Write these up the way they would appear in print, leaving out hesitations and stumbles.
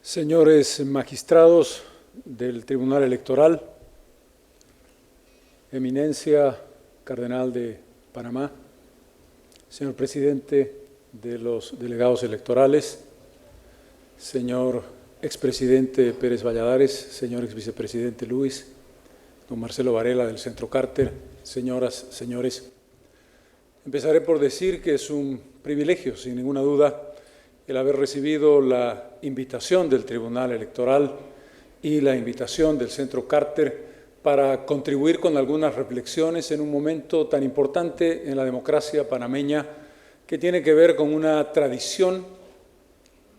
Señores magistrados del Tribunal Electoral, Eminencia Cardenal de Panamá, señor presidente de los delegados electorales, señor expresidente Pérez Valladares, señor exvicepresidente Luis, don Marcelo Varela del Centro Carter, señoras, señores. Empezaré por decir que es un privilegio, sin ninguna duda, el haber recibido la invitación del Tribunal Electoral y la invitación del Centro Carter para contribuir con algunas reflexiones en un momento tan importante en la democracia panameña que tiene que ver con una tradición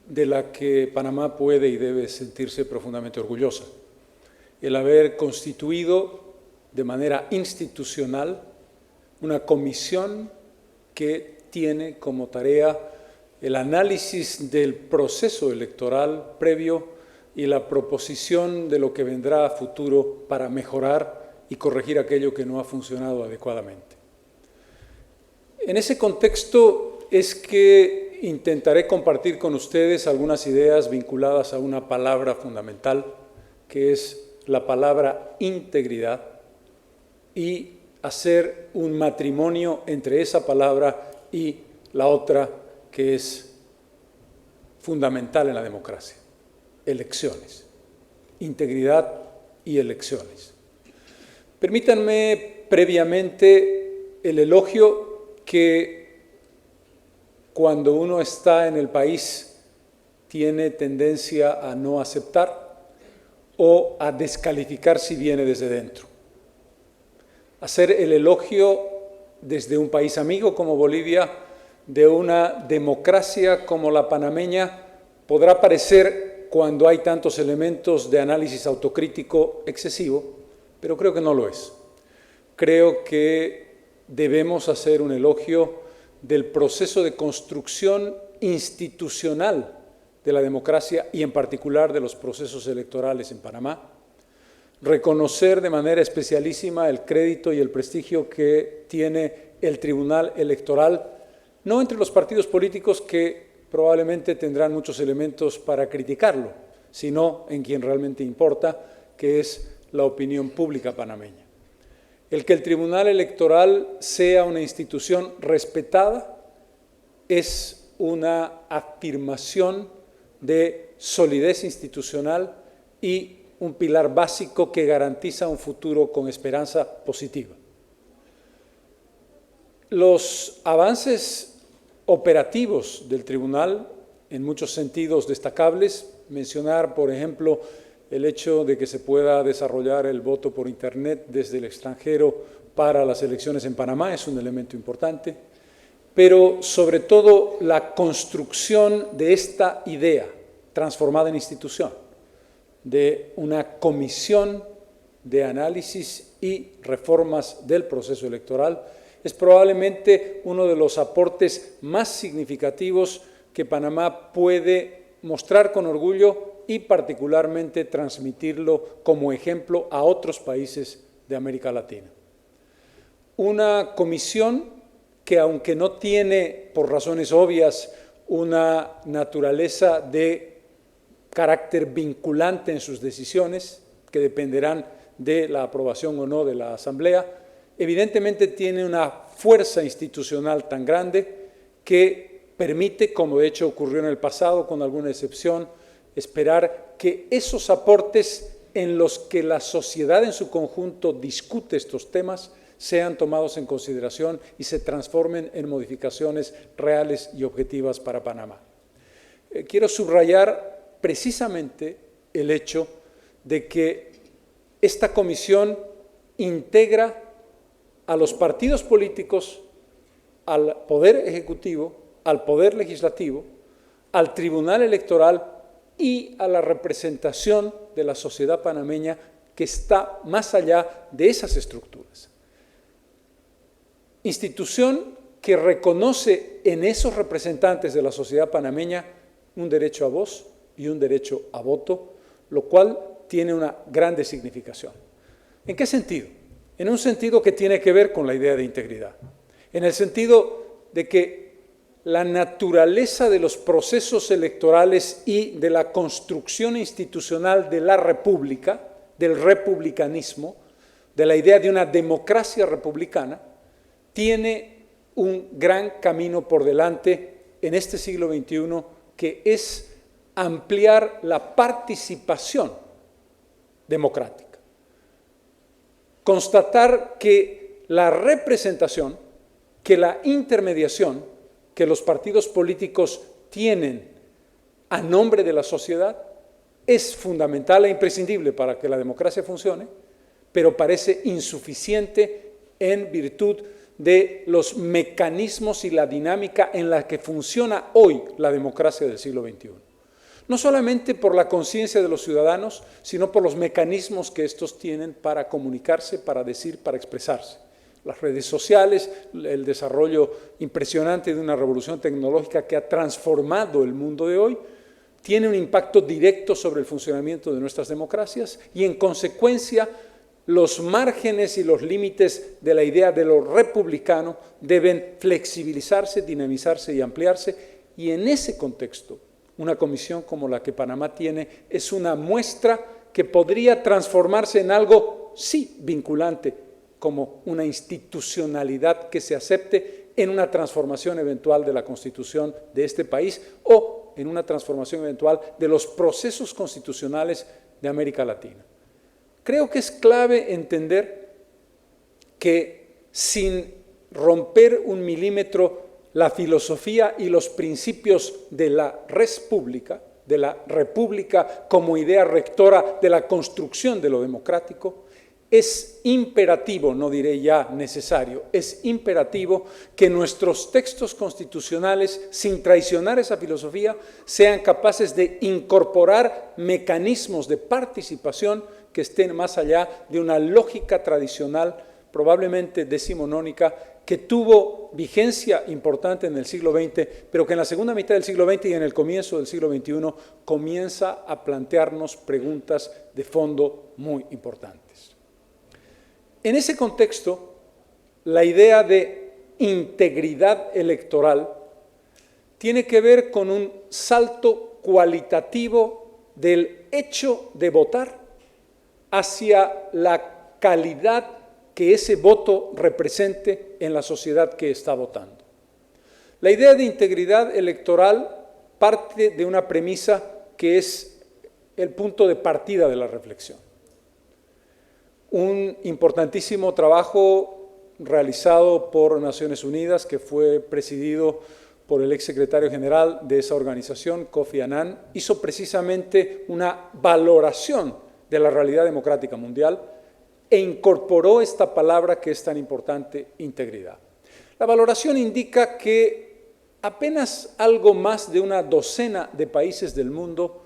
de la que Panamá puede y debe sentirse profundamente orgullosa. El haber constituido de manera institucional una comisión que tiene como tarea el análisis del proceso electoral previo y la proposición de lo que vendrá a futuro para mejorar y corregir aquello que no ha funcionado adecuadamente. En ese contexto es que intentaré compartir con ustedes algunas ideas vinculadas a una palabra fundamental, que es la palabra integridad, y hacer un matrimonio entre esa palabra y la otra que es fundamental en la democracia: elecciones, integridad y elecciones. Permítanme previamente el elogio que cuando uno está en el país tiene tendencia a no aceptar o a descalificar si viene desde dentro. Hacer el elogio desde un país amigo como Bolivia de una democracia como la panameña podrá parecer, cuando hay tantos elementos de análisis autocrítico, excesivo, pero creo que no lo es. Creo que debemos hacer un elogio del proceso de construcción institucional de la democracia y en particular de los procesos electorales en Panamá. Reconocer de manera especialísima el crédito y el prestigio que tiene el Tribunal Electoral, no entre los partidos políticos que probablemente tendrán muchos elementos para criticarlo, sino en quien realmente importa, que es la opinión pública panameña. El que el Tribunal Electoral sea una institución respetada es una afirmación de solidez institucional y un pilar básico que garantiza un futuro con esperanza positiva. Los avances operativos del tribunal, en muchos sentidos destacables, mencionar, por ejemplo, el hecho de que se pueda desarrollar el voto por Internet desde el extranjero para las elecciones en Panamá es un elemento importante, pero sobre todo la construcción de esta idea transformada en institución, de una comisión de análisis y reformas del proceso electoral, es probablemente uno de los aportes más significativos que Panamá puede mostrar con orgullo y particularmente transmitirlo como ejemplo a otros países de América Latina. Una comisión que, aunque no tiene, por razones obvias, una naturaleza de carácter vinculante en sus decisiones, que dependerán de la aprobación o no de la Asamblea, evidentemente tiene una fuerza institucional tan grande que permite, como de hecho ocurrió en el pasado con alguna excepción, esperar que esos aportes en los que la sociedad en su conjunto discute estos temas sean tomados en consideración y se transformen en modificaciones reales y objetivas para Panamá. Quiero subrayar precisamente el hecho de que esta comisión integra a los partidos políticos, al Poder Ejecutivo, al Poder Legislativo, al Tribunal Electoral y a la representación de la sociedad panameña que está más allá de esas estructuras. Institución que reconoce en esos representantes de la sociedad panameña un derecho a voz y un derecho a voto, lo cual tiene una grande significación. ¿En qué sentido? En un sentido que tiene que ver con la idea de integridad, en el sentido de que la naturaleza de los procesos electorales y de la construcción institucional de la república, del republicanismo, de la idea de una democracia republicana, tiene un gran camino por delante en este siglo XXI, que es ampliar la participación democrática. Constatar que la representación, que la intermediación que los partidos políticos tienen a nombre de la sociedad es fundamental e imprescindible para que la democracia funcione, pero parece insuficiente en virtud de los mecanismos y la dinámica en la que funciona hoy la democracia del siglo XXI. No solamente por la conciencia de los ciudadanos, sino por los mecanismos que estos tienen para comunicarse, para decir, para expresarse. Las redes sociales, el desarrollo impresionante de una revolución tecnológica que ha transformado el mundo de hoy, tiene un impacto directo sobre el funcionamiento de nuestras democracias y, en consecuencia, los márgenes y los límites de la idea de lo republicano deben flexibilizarse, dinamizarse y ampliarse, y en ese contexto, una comisión como la que Panamá tiene es una muestra que podría transformarse en algo, sí, vinculante, como una institucionalidad que se acepte en una transformación eventual de la Constitución de este país o en una transformación eventual de los procesos constitucionales de América Latina. Creo que es clave entender que sin romper un milímetro la filosofía y los principios de la res pública, de la república como idea rectora de la construcción de lo democrático, es imperativo, no diré ya necesario, es imperativo que nuestros textos constitucionales, sin traicionar esa filosofía, sean capaces de incorporar mecanismos de participación que estén más allá de una lógica tradicional, probablemente decimonónica, que tuvo vigencia importante en el siglo XX, pero que en la segunda mitad del siglo XX y en el comienzo del siglo XXI comienza a plantearnos preguntas de fondo muy importantes. En ese contexto, la idea de integridad electoral tiene que ver con un salto cualitativo del hecho de votar hacia la calidad que ese voto represente en la sociedad que está votando. La idea de integridad electoral parte de una premisa que es el punto de partida de la reflexión. Un importantísimo trabajo realizado por Naciones Unidas, que fue presidido por el exsecretario general de esa organización, Kofi Annan, hizo precisamente una valoración de la realidad democrática mundial e incorporó esta palabra que es tan importante, integridad. La valoración indica que apenas algo más de una docena de países del mundo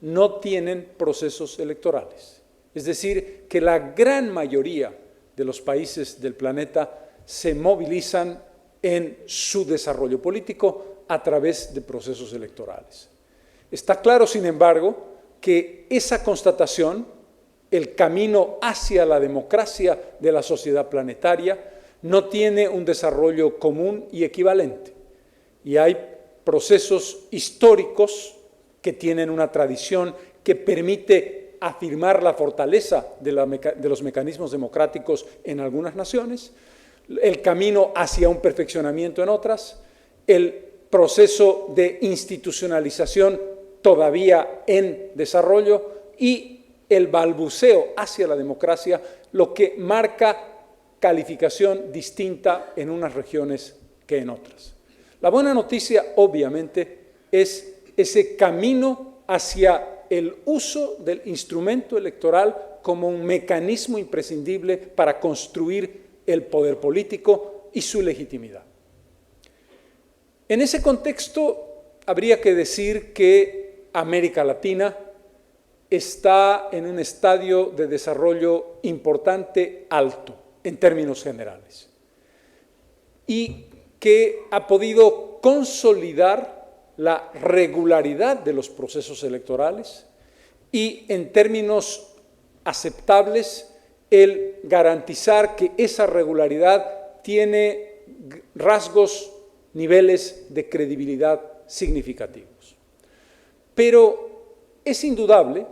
no tienen procesos electorales. Es decir, que la gran mayoría de los países del planeta se movilizan en su desarrollo político a través de procesos electorales. Está claro, sin embargo, que esa constatación, el camino hacia la democracia de la sociedad planetaria, no tiene un desarrollo común y equivalente. Y hay procesos históricos que tienen una tradición que permite afirmar la fortaleza de los mecanismos democráticos en algunas naciones, el camino hacia un perfeccionamiento en otras, el proceso de institucionalización todavía en desarrollo y el balbuceo hacia la democracia, lo que marca calificación distinta en unas regiones que en otras. La buena noticia, obviamente, es ese camino hacia el uso del instrumento electoral como un mecanismo imprescindible para construir el poder político y su legitimidad. En ese contexto, habría que decir que América Latina está en un estadio de desarrollo importante, alto, en términos generales, y que ha podido consolidar la regularidad de los procesos electorales y, en términos aceptables, el garantizar que esa regularidad tiene rasgos niveles de credibilidad significativos. Pero es indudable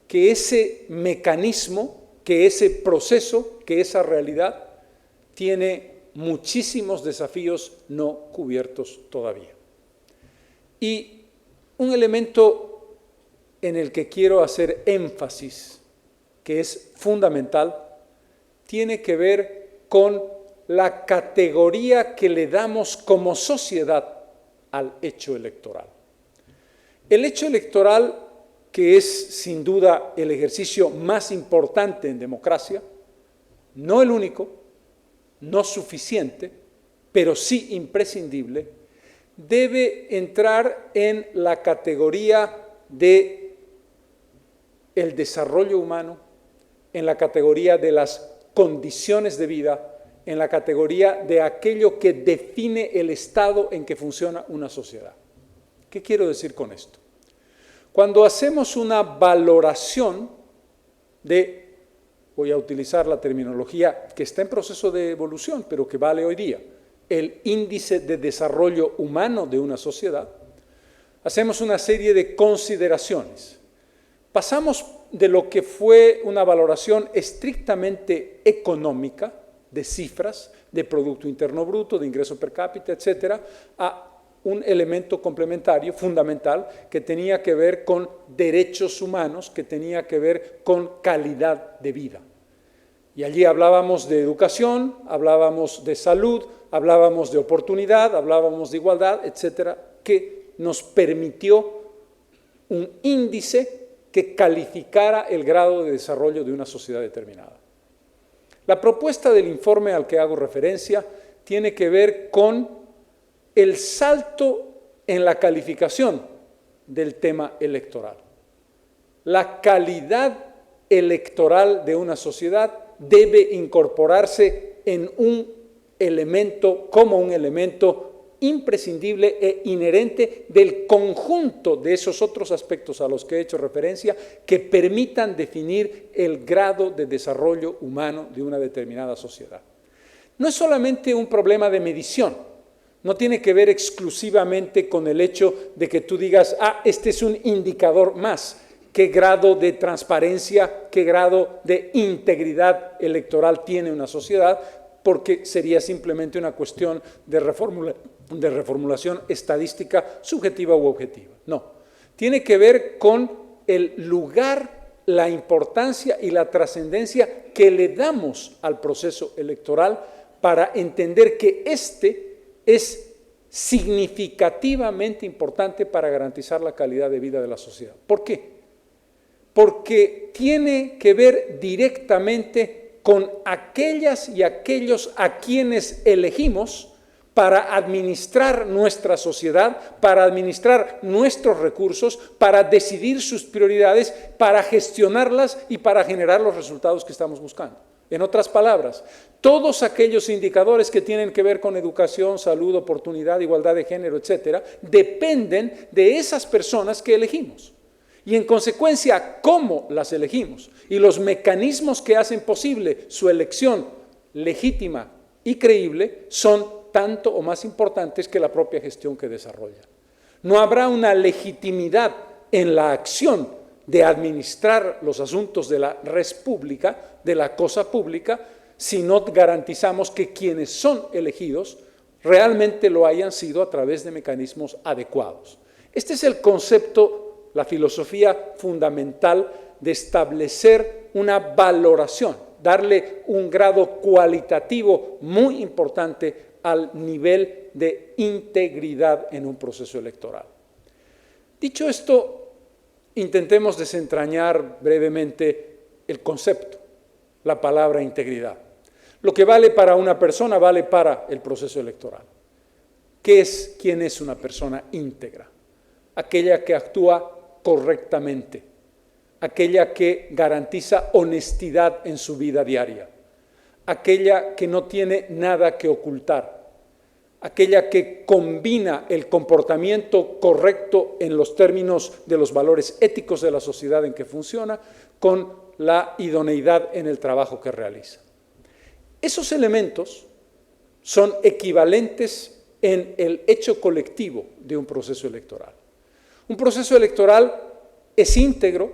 que ese mecanismo, que ese proceso, que esa realidad tiene muchísimos desafíos no cubiertos todavía. Y un elemento en el que quiero hacer énfasis, que es fundamental, tiene que ver con la categoría que le damos como sociedad al hecho electoral. El hecho electoral, que es sin duda el ejercicio más importante en democracia, no el único, no suficiente, pero sí imprescindible, debe entrar en la categoría de el desarrollo humano, en la categoría de las condiciones de vida, en la categoría de aquello que define el estado en que funciona una sociedad. ¿Qué quiero decir con esto? Cuando hacemos una valoración de, voy a utilizar la terminología que está en proceso de evolución, pero que vale hoy día, el índice de desarrollo humano de una sociedad, hacemos una serie de consideraciones. Pasamos de lo que fue una valoración estrictamente económica, de cifras, de Producto Interno Bruto, de ingreso per cápita, etcétera, a un elemento complementario, fundamental, que tenía que ver con derechos humanos, que tenía que ver con calidad de vida. Y allí hablábamos de educación, hablábamos de salud, hablábamos de oportunidad, hablábamos de igualdad, etcétera, que nos permitió un índice que calificara el grado de desarrollo de una sociedad determinada. La propuesta del informe al que hago referencia tiene que ver con el salto en la calificación del tema electoral. La calidad electoral de una sociedad debe incorporarse en un elemento, como un elemento imprescindible e inherente del conjunto de esos otros aspectos a los que he hecho referencia que permitan definir el grado de desarrollo humano de una determinada sociedad. No es solamente un problema de medición, no tiene que ver exclusivamente con el hecho de que tú digas, este es un indicador más, qué grado de transparencia, qué grado de integridad electoral tiene una sociedad, porque sería simplemente una cuestión de reformulación estadística subjetiva u objetiva. No, tiene que ver con el lugar, la importancia y la trascendencia que le damos al proceso electoral para entender que este es significativamente importante para garantizar la calidad de vida de la sociedad. ¿Por qué? Porque tiene que ver directamente con aquellas y aquellos a quienes elegimos para administrar nuestra sociedad, para administrar nuestros recursos, para decidir sus prioridades, para gestionarlas y para generar los resultados que estamos buscando. En otras palabras, todos aquellos indicadores que tienen que ver con educación, salud, oportunidad, igualdad de género, etcétera, dependen de esas personas que elegimos. Y en consecuencia, cómo las elegimos y los mecanismos que hacen posible su elección legítima y creíble son tanto o más importantes que la propia gestión que desarrollan. No habrá una legitimidad en la acción de administrar los asuntos de la res pública, de la cosa pública, si no garantizamos que quienes son elegidos realmente lo hayan sido a través de mecanismos adecuados. Este es el concepto, la filosofía fundamental de establecer una valoración, darle un grado cualitativo muy importante al nivel de integridad en un proceso electoral. Dicho esto, intentemos desentrañar brevemente el concepto, la palabra integridad. Lo que vale para una persona vale para el proceso electoral. ¿Quién es una persona íntegra? Aquella que actúa correctamente, aquella que garantiza honestidad en su vida diaria, aquella que no tiene nada que ocultar, aquella que combina el comportamiento correcto en los términos de los valores éticos de la sociedad en que funciona con la idoneidad en el trabajo que realiza. Esos elementos son equivalentes en el hecho colectivo de un proceso electoral. Un proceso electoral es íntegro,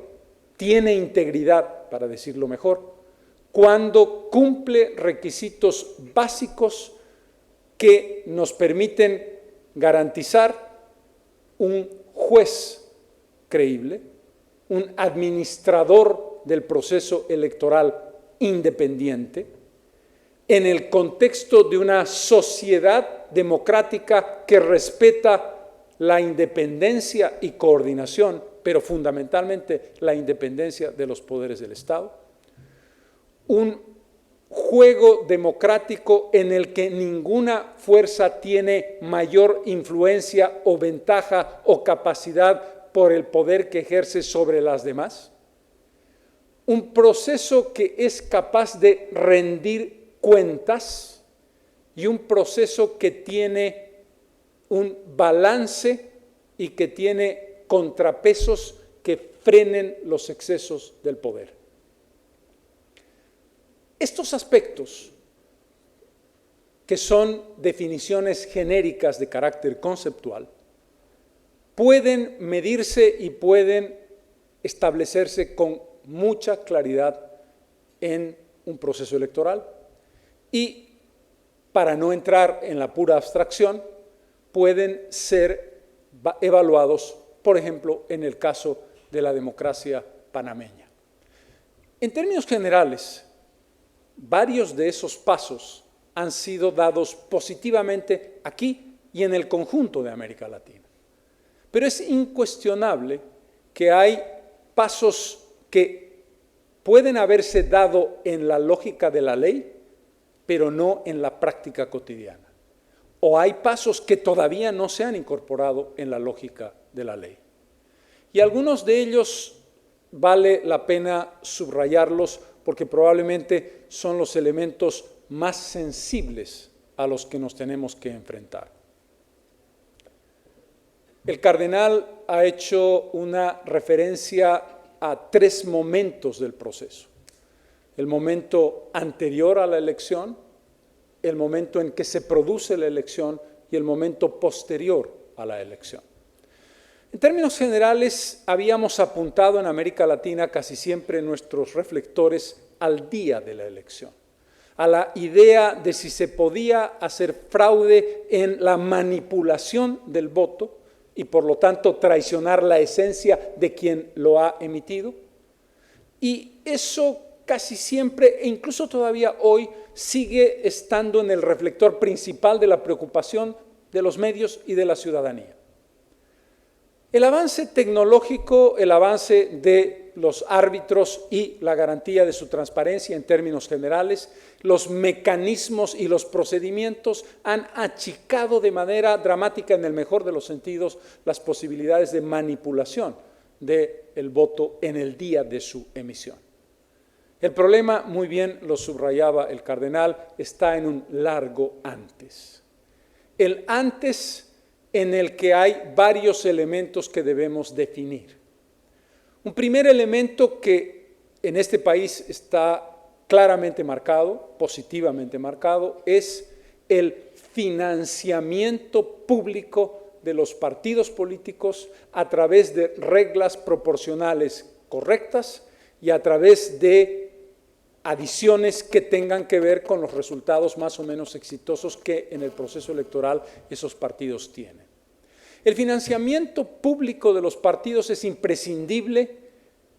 tiene integridad, para decirlo mejor, cuando cumple requisitos básicos que nos permiten garantizar un juez creíble, un administrador del proceso electoral independiente, en el contexto de una sociedad democrática que respeta la independencia y coordinación, pero fundamentalmente la independencia de los poderes del Estado, un juego democrático en el que ninguna fuerza tiene mayor influencia o ventaja o capacidad por el poder que ejerce sobre las demás, un proceso que es capaz de rendir cuentas y un proceso que tiene un balance y que tiene contrapesos que frenen los excesos del poder. Estos aspectos, que son definiciones genéricas de carácter conceptual, pueden medirse y pueden establecerse con mucha claridad en un proceso electoral y, para no entrar en la pura abstracción, pueden ser evaluados, por ejemplo, en el caso de la democracia panameña. En términos generales, varios de esos pasos han sido dados positivamente aquí y en el conjunto de América Latina. Pero es incuestionable que hay pasos que pueden haberse dado en la lógica de la ley, pero no en la práctica cotidiana. O hay pasos que todavía no se han incorporado en la lógica de la ley. Y algunos de ellos vale la pena subrayarlos porque probablemente son los elementos más sensibles a los que nos tenemos que enfrentar. El cardenal ha hecho una referencia a 3 momentos del proceso. El momento anterior a la elección, el momento en que se produce la elección y el momento posterior a la elección. En términos generales, habíamos apuntado en América Latina casi siempre nuestros reflectores al día de la elección, a la idea de si se podía hacer fraude en la manipulación del voto y por lo tanto traicionar la esencia de quien lo ha emitido. Y eso casi siempre, e incluso todavía hoy, sigue estando en el reflector principal de la preocupación de los medios y de la ciudadanía. El avance tecnológico, el avance de los árbitros y la garantía de su transparencia en términos generales, los mecanismos y los procedimientos han achicado de manera dramática, en el mejor de los sentidos, las posibilidades de manipulación del voto en el día de su emisión. El problema, muy bien lo subrayaba el cardenal, está en un largo antes. El antes en el que hay varios elementos que debemos definir. Un primer elemento que en este país está claramente marcado, positivamente marcado, es el financiamiento público de los partidos políticos a través de reglas proporcionales correctas y a través de adiciones que tengan que ver con los resultados más o menos exitosos que en el proceso electoral esos partidos tienen. El financiamiento público de los partidos es imprescindible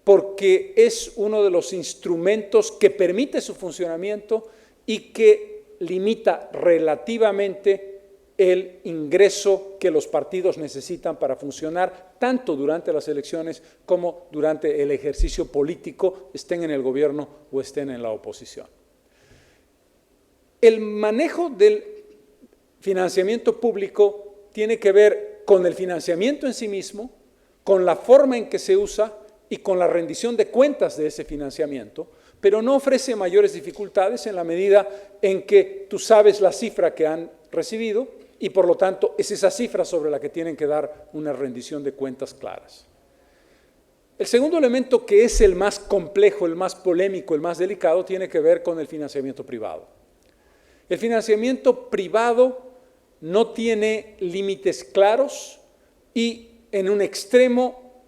porque es uno de los instrumentos que permite su funcionamiento y que limita relativamente el ingreso que los partidos necesitan para funcionar tanto durante las elecciones como durante el ejercicio político, estén en el gobierno o estén en la oposición. El manejo del financiamiento público tiene que ver con el financiamiento en sí mismo, con la forma en que se usa y con la rendición de cuentas de ese financiamiento, pero no ofrece mayores dificultades en la medida en que tú sabes la cifra que han recibido y por lo tanto es esa cifra sobre la que tienen que dar una rendición de cuentas claras. El segundo elemento, que es el más complejo, el más polémico, el más delicado, tiene que ver con el financiamiento privado. El financiamiento privado no tiene límites claros y en un extremo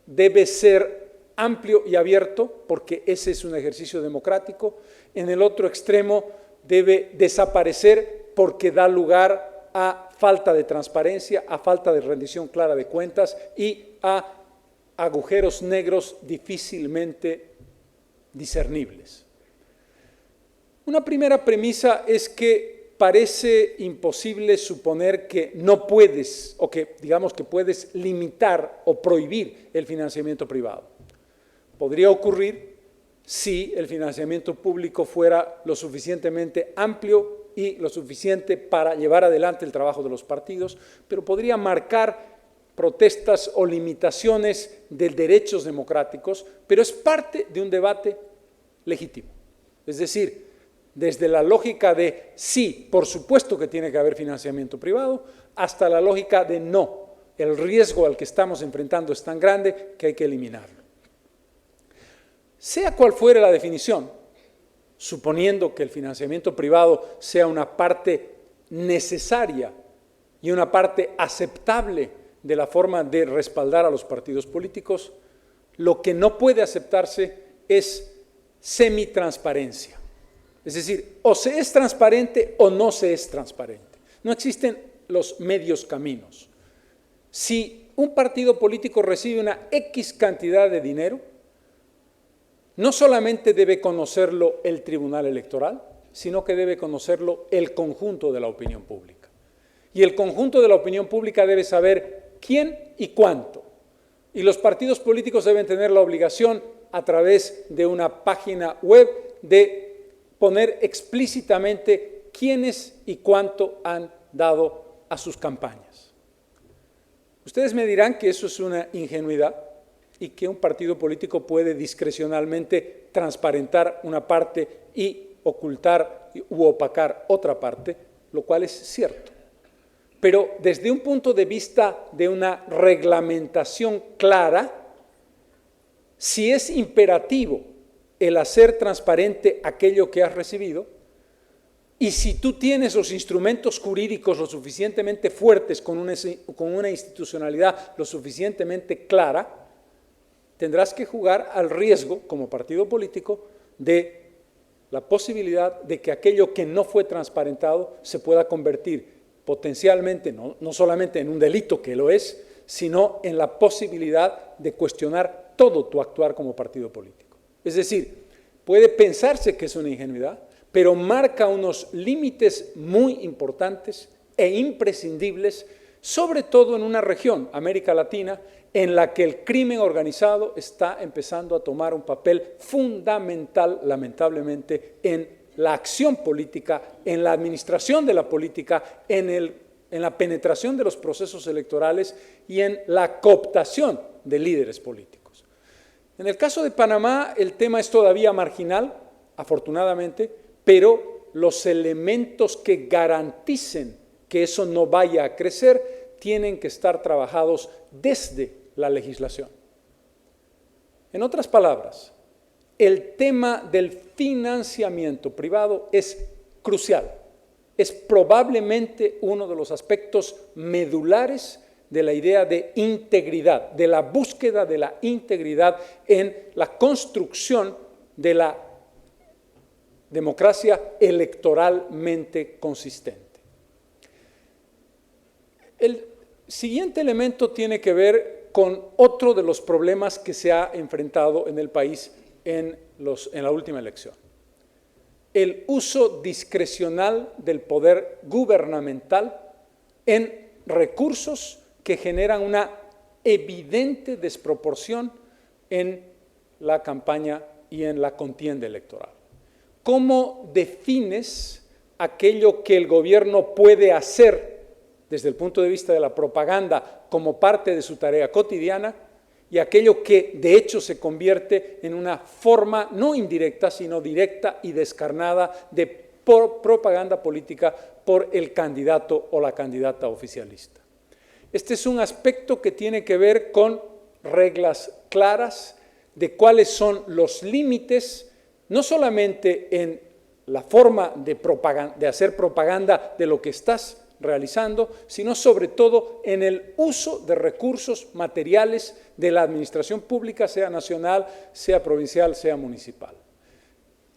debe ser amplio y abierto, porque ese es un ejercicio democrático. En el otro extremo debe desaparecer porque da lugar a falta de transparencia, a falta de rendición clara de cuentas y a agujeros negros difícilmente discernibles. Una primera premisa es que parece imposible suponer que no puedes, o que digamos que puedes limitar o prohibir el financiamiento privado. Podría ocurrir si el financiamiento público fuera lo suficientemente amplio y lo suficiente para llevar adelante el trabajo de los partidos, pero podría marcar protestas o limitaciones de derechos democráticos, pero es parte de un debate legítimo. Es decir, desde la lógica de sí, por supuesto que tiene que haber financiamiento privado, hasta la lógica de no, el riesgo al que estamos enfrentando es tan grande que hay que eliminarlo. Sea cual fuere la definición, suponiendo que el financiamiento privado sea una parte necesaria y una parte aceptable de la forma de respaldar a los partidos políticos, lo que no puede aceptarse es semitransparencia. Es decir, o se es transparente o no se es transparente. No existen los medios caminos. Si un partido político recibe una X cantidad de dinero, no solamente debe conocerlo el Tribunal Electoral, sino que debe conocerlo el conjunto de la opinión pública. Y el conjunto de la opinión pública debe saber quién y cuánto. Y los partidos políticos deben tener la obligación, a través de una página web, de poner explícitamente quiénes y cuánto han dado a sus campañas. Ustedes me dirán que eso es una ingenuidad y que un partido político puede discrecionalmente transparentar una parte y ocultar u opacar otra parte, lo cual es cierto. Pero desde un punto de vista de una reglamentación clara, si es imperativo el hacer transparente aquello que has recibido, y si tú tienes los instrumentos jurídicos lo suficientemente fuertes con una institucionalidad lo suficientemente clara, tendrás que jugar al riesgo, como partido político, de la posibilidad de que aquello que no fue transparentado se pueda convertir potencialmente, no solamente en un delito, que lo es, sino en la posibilidad de cuestionar todo tu actuar como partido político. Es decir, puede pensarse que es una ingenuidad, pero marca unos límites muy importantes e imprescindibles, sobre todo en una región, América Latina, en la que el crimen organizado está empezando a tomar un papel fundamental, lamentablemente, en la acción política, en la administración de la política, en la penetración de los procesos electorales y en la cooptación de líderes políticos. En el caso de Panamá, el tema es todavía marginal, afortunadamente, pero los elementos que garanticen que eso no vaya a crecer tienen que estar trabajados desde la legislación. En otras palabras, el tema del financiamiento privado es crucial. Es probablemente uno de los aspectos medulares de la idea de integridad, de la búsqueda de la integridad en la construcción de la democracia electoralmente consistente. El siguiente elemento tiene que ver con otro de los problemas que se ha enfrentado en el país en la última elección. El uso discrecional del poder gubernamental en recursos que generan una evidente desproporción en la campaña y en la contienda electoral. ¿Cómo defines aquello que el gobierno puede hacer desde el punto de vista de la propaganda como parte de su tarea cotidiana y aquello que de hecho se convierte en una forma no indirecta, sino directa y descarnada de propaganda política por el candidato o la candidata oficialista? Este es un aspecto que tiene que ver con reglas claras de cuáles son los límites, no solamente en la forma de hacer propaganda de lo que estás realizando, sino sobre todo en el uso de recursos materiales de la administración pública, sea nacional, sea provincial, sea municipal.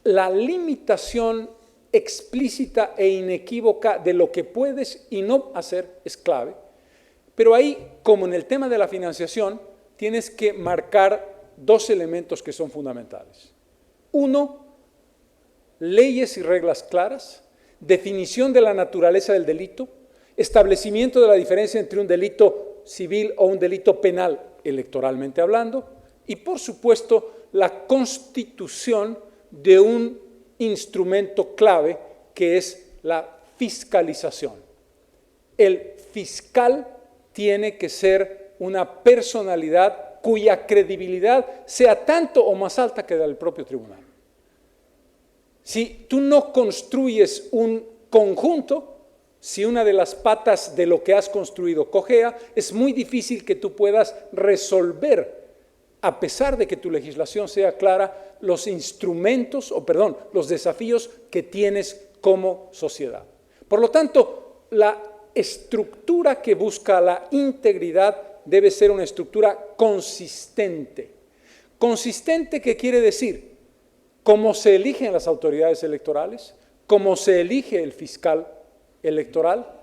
La limitación explícita e inequívoca de lo que puedes y no hacer es clave, pero ahí, como en el tema de la financiación, tienes que marcar dos elementos que son fundamentales. Uno, leyes y reglas claras, definición de la naturaleza del delito, establecimiento de la diferencia entre un delito civil o un delito penal, electoralmente hablando, y por supuesto la constitución de un instrumento clave que es la fiscalización. El fiscal tiene que ser una personalidad cuya credibilidad sea tanto o más alta que la del propio tribunal. Si tú no construyes un conjunto, si una de las patas de lo que has construido cojea, es muy difícil que tú puedas resolver, a pesar de que tu legislación sea clara, los instrumentos, los desafíos que tienes como sociedad. Por lo tanto, la estructura que busca la integridad debe ser una estructura consistente. ¿Consistente qué quiere decir? Cómo se eligen las autoridades electorales, cómo se elige el fiscal electoral,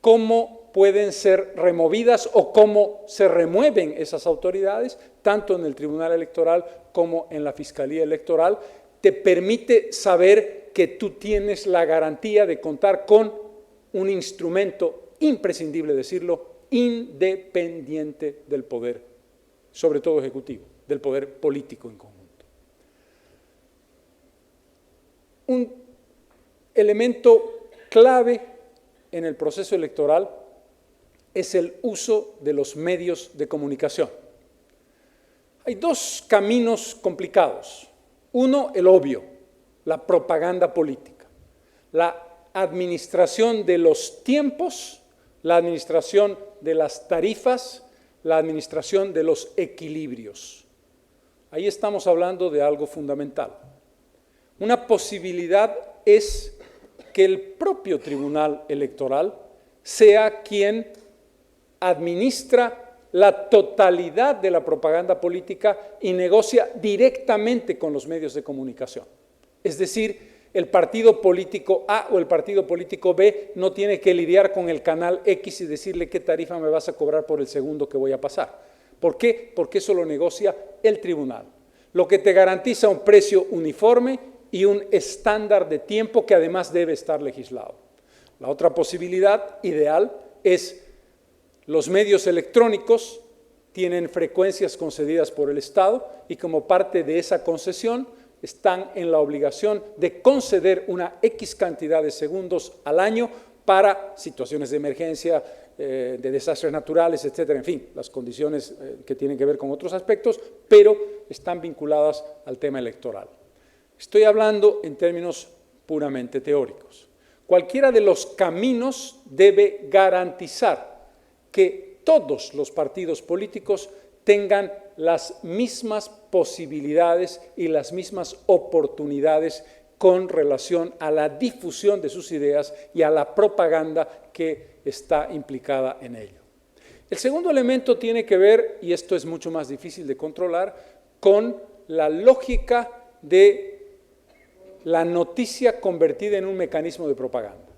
cómo pueden ser removidas o cómo se remueven esas autoridades, tanto en el Tribunal Electoral como en la Fiscalía Electoral, te permite saber que tú tienes la garantía de contar con un instrumento, imprescindible decirlo, independiente del poder, sobre todo ejecutivo, del poder político en conjunto. Un elemento clave en el proceso electoral es el uso de los medios de comunicación. Hay dos caminos complicados. Uno, el obvio, la propaganda política, la administración de los tiempos, la administración de las tarifas, la administración de los equilibrios. Ahí estamos hablando de algo fundamental. Una posibilidad es que el propio Tribunal Electoral sea quien administra la totalidad de la propaganda política y negocia directamente con los medios de comunicación. Es decir, el partido político A o el partido político B no tiene que lidiar con el canal X y decirle qué tarifa me vas a cobrar por el segundo que voy a pasar. ¿Por qué? Porque eso lo negocia el tribunal, lo que te garantiza un precio uniforme y un estándar de tiempo que además debe estar legislado. La otra posibilidad ideal es los medios electrónicos tienen frecuencias concedidas por el Estado y como parte de esa concesión están en la obligación de conceder una X cantidad de segundos al año para situaciones de emergencia, de desastres naturales, etcétera, en fin, las condiciones que tienen que ver con otros aspectos, pero están vinculadas al tema electoral. Estoy hablando en términos puramente teóricos. Cualquiera de los caminos debe garantizar que todos los partidos políticos tengan las mismas posibilidades y las mismas oportunidades con relación a la difusión de sus ideas y a la propaganda que está implicada en ello. El segundo elemento tiene que ver, y esto es mucho más difícil de controlar, con la lógica de la noticia convertida en un mecanismo de propaganda.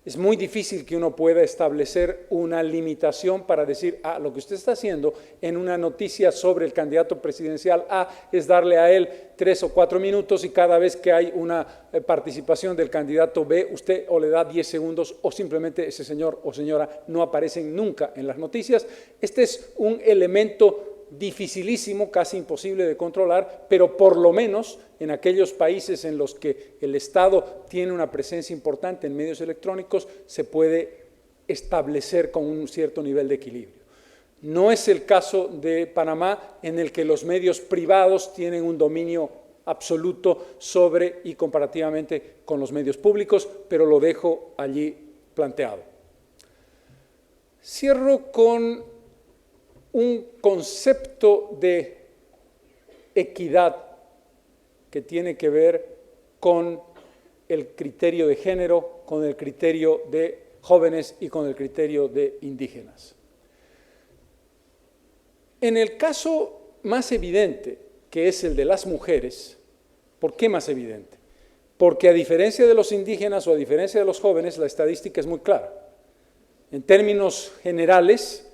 Es muy difícil que uno pueda establecer una limitación para decir, lo que usted está haciendo en una noticia sobre el candidato presidencial A es darle a él 3 o 4 minutos y cada vez que hay una participación del candidato B, usted o le da 10 segundos o simplemente ese señor o señora no aparecen nunca en las noticias. Este es un elemento dificilísimo, casi imposible de controlar, pero por lo menos en aquellos países en los que el Estado tiene una presencia importante en medios electrónicos, se puede establecer con un cierto nivel de equilibrio. No es el caso de Panamá, en el que los medios privados tienen un dominio absoluto sobre y comparativamente con los medios públicos, pero lo dejo allí planteado. Cierro con un concepto de equidad que tiene que ver con el criterio de género, con el criterio de jóvenes y con el criterio de indígenas. En el caso más evidente, que es el de las mujeres, ¿por qué más evidente? Porque a diferencia de los indígenas o a diferencia de los jóvenes, la estadística es muy clara. En términos generales,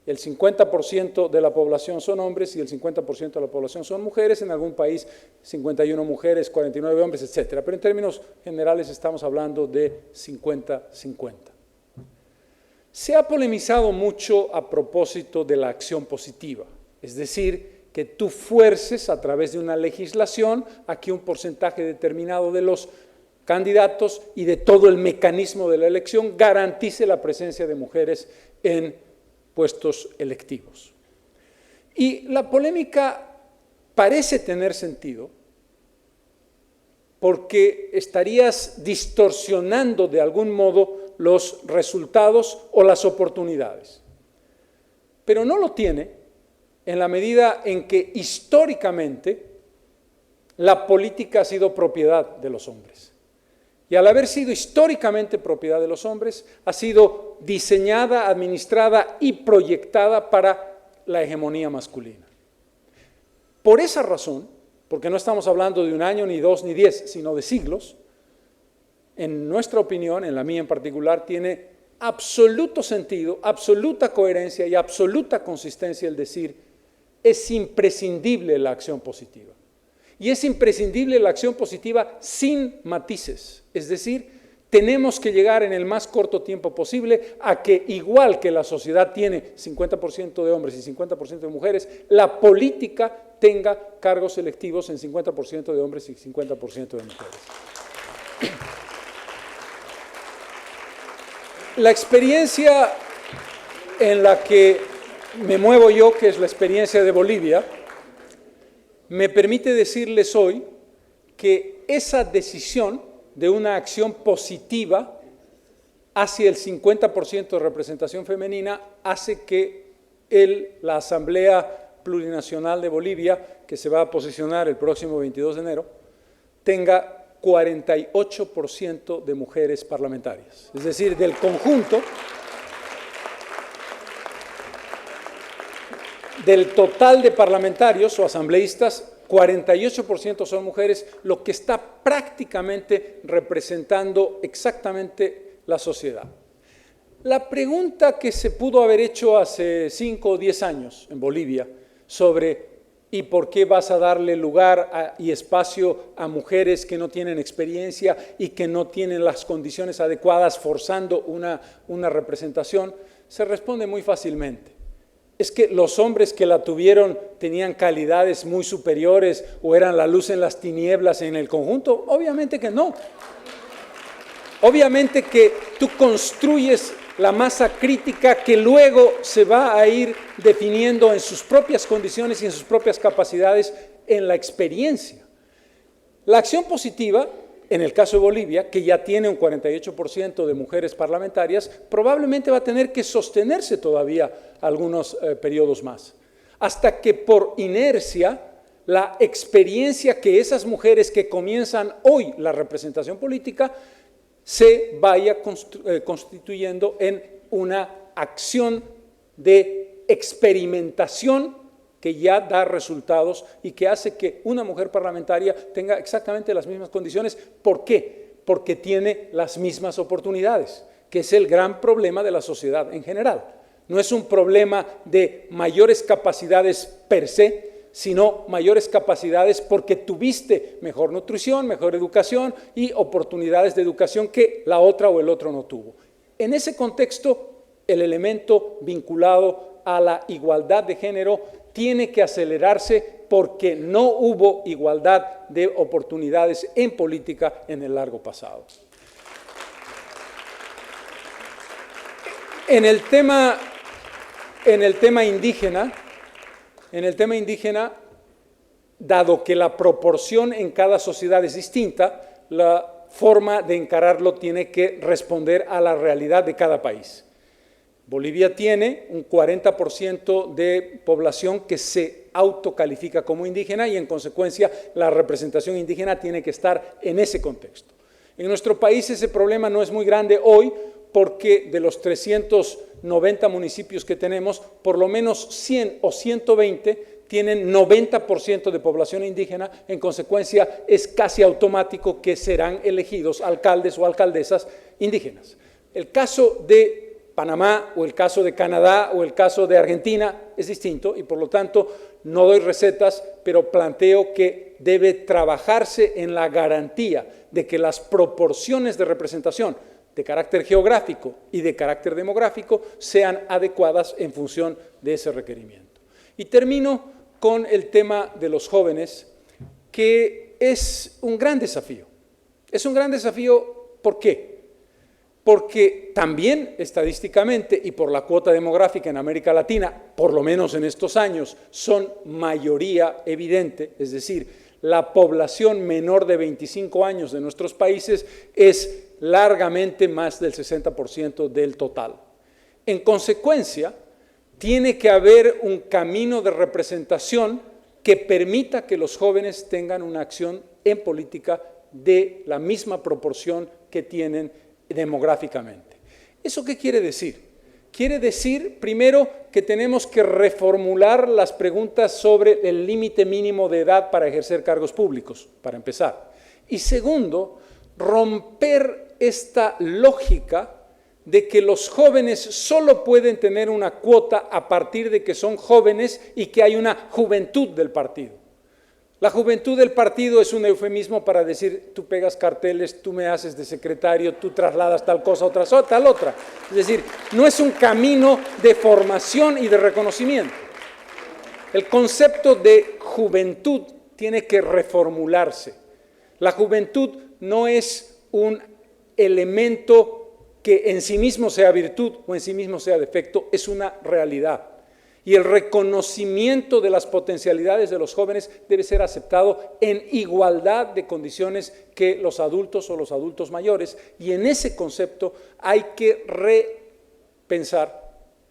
el 50% de la población son hombres y el 50% de la población son mujeres. En algún país 51 mujeres, 49 hombres, etc. Pero en términos generales estamos hablando de 50-50. Se ha polemizado mucho a propósito de la acción positiva, es decir, que tú fuerces a través de una legislación a que un porcentaje determinado de los candidatos y de todo el mecanismo de la elección garantice la presencia de mujeres en puestos electivos. Y la polémica parece tener sentido porque estarías distorsionando de algún modo los resultados o las oportunidades. Pero no lo tiene en la medida en que históricamente la política ha sido propiedad de los hombres. Y al haber sido históricamente propiedad de los hombres, ha sido diseñada, administrada y proyectada para la hegemonía masculina. Por esa razón, porque no estamos hablando de un año, ni dos, ni 10, sino de siglos, en nuestra opinión, en la mía en particular, tiene absoluto sentido, absoluta coherencia y absoluta consistencia el decir es imprescindible la acción positiva. Y es imprescindible la acción positiva sin matices, es decir, tenemos que llegar en el más corto tiempo posible a que, igual que la sociedad tiene 50% de hombres y 50% de mujeres, la política tenga cargos electivos en 50% de hombres y 50% de mujeres. La experiencia en la que me muevo yo, que es la experiencia de Bolivia, me permite decirles hoy que esa decisión de una acción positiva hacia el 50% de representación femenina hace que la Asamblea Plurinacional de Bolivia, que se va a posicionar el próximo 22 de enero, tenga 48% de mujeres parlamentarias. Es decir, del conjunto, del total de parlamentarios o asambleístas, 48% son mujeres, lo que está prácticamente representando exactamente la sociedad. La pregunta que se pudo haber hecho hace 5 o 10 años en Bolivia sobre ¿y por qué vas a darle lugar y espacio a mujeres que no tienen experiencia y que no tienen las condiciones adecuadas forzando una representación? Se responde muy fácilmente. ¿Es que los hombres que la tuvieron tenían calidades muy superiores o eran la luz en las tinieblas en el conjunto? Obviamente que no. Obviamente que tú construyes la masa crítica que luego se va a ir definiendo en sus propias condiciones y en sus propias capacidades en la experiencia. La acción positiva, en el caso de Bolivia, que ya tiene un 48% de mujeres parlamentarias, probablemente va a tener que sostenerse todavía algunos periodos más, hasta que por inercia la experiencia que esas mujeres que comienzan hoy la representación política se vaya constituyendo en una acción de experimentación que ya da resultados y que hace que una mujer parlamentaria tenga exactamente las mismas condiciones. ¿Por qué? Porque tiene las mismas oportunidades, que es el gran problema de la sociedad en general. No es un problema de mayores capacidades per se, sino mayores capacidades porque tuviste mejor nutrición, mejor educación y oportunidades de educación que la otra o el otro no tuvo. En ese contexto, el elemento vinculado a la igualdad de género tiene que acelerarse porque no hubo igualdad de oportunidades en política en el largo pasado. En el tema indígena, dado que la proporción en cada sociedad es distinta, la forma de encararlo tiene que responder a la realidad de cada país. Bolivia tiene un 40% de población que se autocalifica como indígena y en consecuencia la representación indígena tiene que estar en ese contexto. En nuestro país ese problema no es muy grande hoy porque de los 390 municipios que tenemos, por lo menos 100 o 120 tienen 90% de población indígena. En consecuencia, es casi automático que serán elegidos alcaldes o alcaldesas indígenas. El caso de Panamá o el caso de Canadá o el caso de Argentina es distinto y por lo tanto no doy recetas, pero planteo que debe trabajarse en la garantía de que las proporciones de representación de carácter geográfico y de carácter demográfico sean adecuadas en función de ese requerimiento. Y termino con el tema de los jóvenes, que es un gran desafío. Es un gran desafío, ¿por qué? Porque también estadísticamente y por la cuota demográfica en América Latina, por lo menos en estos años, son mayoría evidente, es decir, la población menor de 25 años de nuestros países es largamente más del 60% del total. En consecuencia, tiene que haber un camino de representación que permita que los jóvenes tengan una acción en política de la misma proporción que tienen demográficamente. ¿Eso qué quiere decir? Quiere decir, primero, que tenemos que reformular las preguntas sobre el límite mínimo de edad para ejercer cargos públicos, para empezar. Y segundo, romper esta lógica de que los jóvenes solo pueden tener una cuota a partir de que son jóvenes y que hay una juventud del partido. La juventud del partido es un eufemismo para decir, tú pegas carteles, tú me haces de secretario, tú trasladas tal cosa, tal otra. Es decir, no es un camino de formación y de reconocimiento. El concepto de juventud tiene que reformularse. La juventud no es un elemento que en sí mismo sea virtud o en sí mismo sea defecto, es una realidad. Y el reconocimiento de las potencialidades de los jóvenes debe ser aceptado en igualdad de condiciones que los adultos o los adultos mayores. Y en ese concepto hay que repensar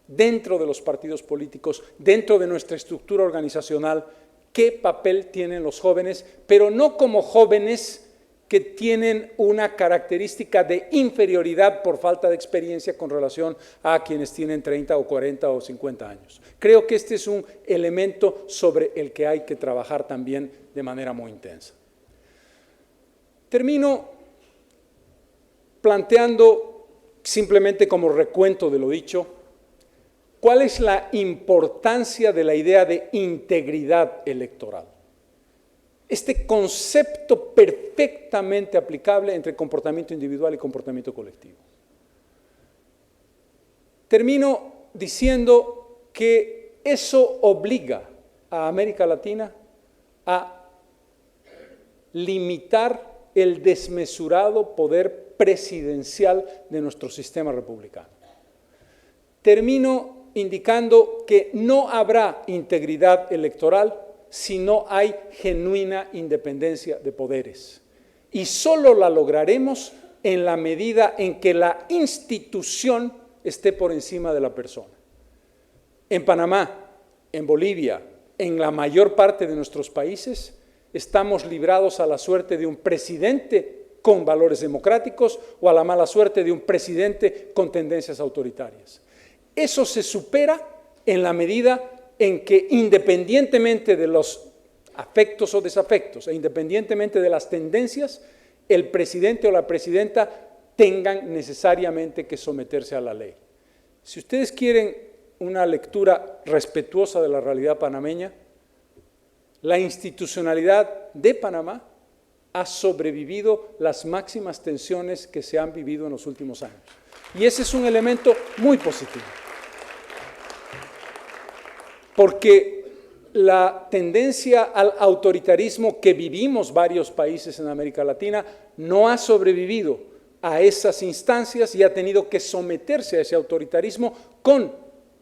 dentro de los partidos políticos, dentro de nuestra estructura organizacional, qué papel tienen los jóvenes, pero no como jóvenes que tienen una característica de inferioridad por falta de experiencia con relación a quienes tienen 30 o 40 o 50 años. Creo que este es un elemento sobre el que hay que trabajar también de manera muy intensa. Termino planteando, simplemente como recuento de lo dicho, cuál es la importancia de la idea de integridad electoral. Este concepto perfectamente aplicable entre comportamiento individual y comportamiento colectivo. Termino diciendo que eso obliga a América Latina a limitar el desmesurado poder presidencial de nuestro sistema republicano. Termino indicando que no habrá integridad electoral si no hay genuina independencia de poderes. Y solo la lograremos en la medida en que la institución esté por encima de la persona. En Panamá, en Bolivia, en la mayor parte de nuestros países, estamos librados a la suerte de un presidente con valores democráticos o a la mala suerte de un presidente con tendencias autoritarias. Eso se supera en la medida en que independientemente de los afectos o desafectos e independientemente de las tendencias, el presidente o la presidenta tengan necesariamente que someterse a la ley. Si ustedes quieren una lectura respetuosa de la realidad panameña, la institucionalidad de Panamá ha sobrevivido las máximas tensiones que se han vivido en los últimos años. Y ese es un elemento muy positivo. Porque la tendencia al autoritarismo que vivimos varios países en América Latina no ha sobrevivido a esas instancias y ha tenido que someterse a ese autoritarismo con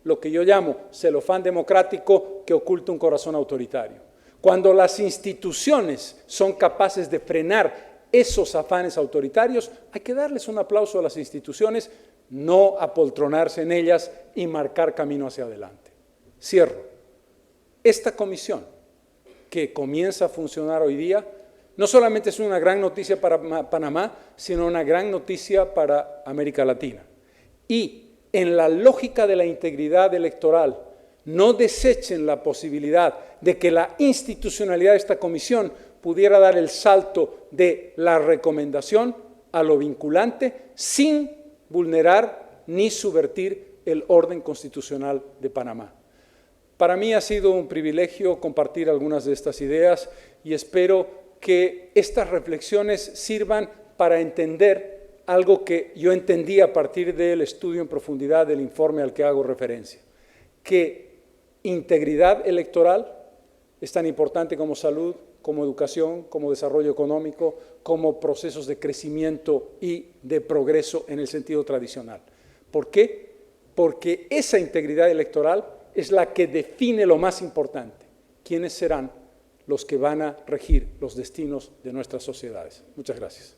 lo que yo llamo celofán democrático que oculta un corazón autoritario. Cuando las instituciones son capaces de frenar esos afanes autoritarios, hay que darles un aplauso a las instituciones, no apoltronarse en ellas y marcar camino hacia adelante. Cierro. Esta comisión que comienza a funcionar hoy día no solamente es una gran noticia para Panamá, sino una gran noticia para América Latina. y en la lógica de la integridad electoral no desechen la posibilidad de que la institucionalidad de esta comisión pudiera dar el salto de la recomendación a lo vinculante sin vulnerar ni subvertir el orden constitucional de Panamá. Para mí ha sido un privilegio compartir algunas de estas ideas y espero que estas reflexiones sirvan para entender algo que yo entendí a partir del estudio en profundidad del informe al que hago referencia, que integridad electoral es tan importante como salud, como educación, como desarrollo económico, como procesos de crecimiento y de progreso en el sentido tradicional. ¿Por qué? Porque esa integridad electoral es la que define lo más importante, quiénes serán los que van a regir los destinos de nuestras sociedades. Muchas gracias.